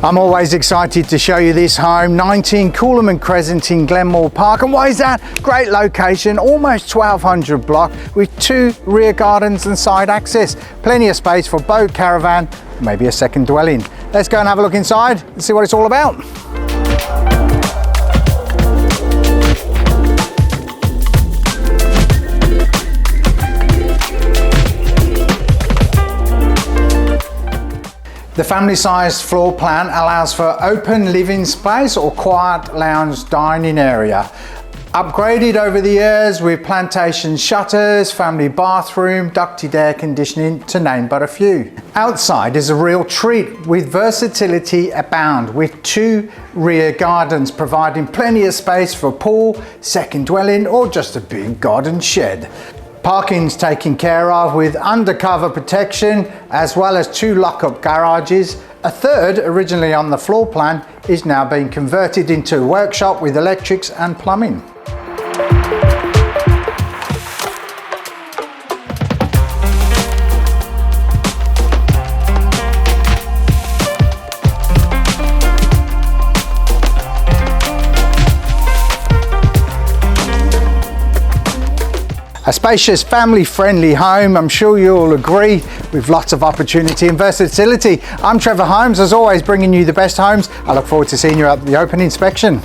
I'm always excited to show you this home, 19 Kulaman Crescent in Glenmore Park. And why is that? Great location, almost 1200 block with 2 rear gardens and side access. Plenty of space for boat, caravan, maybe a second dwelling. Let's go and have a look inside and see what it's all about. The family-sized floor plan allows for open living space or quiet lounge dining area. Upgraded over the years with plantation shutters, family bathroom, ducted air conditioning, to name but a few. Outside is a real treat with versatility abound, with 2 rear gardens providing plenty of space for pool, second dwelling or just a big garden shed. Parking's taken care of with undercover protection as well as 2 lock-up garages. A third, originally on the floor plan, is now being converted into a workshop with electrics and plumbing. A spacious, family-friendly home, I'm sure you'll agree, with lots of opportunity and versatility. I'm Trevor Holmes, as always, bringing you the best homes. I look forward to seeing you at the open inspection.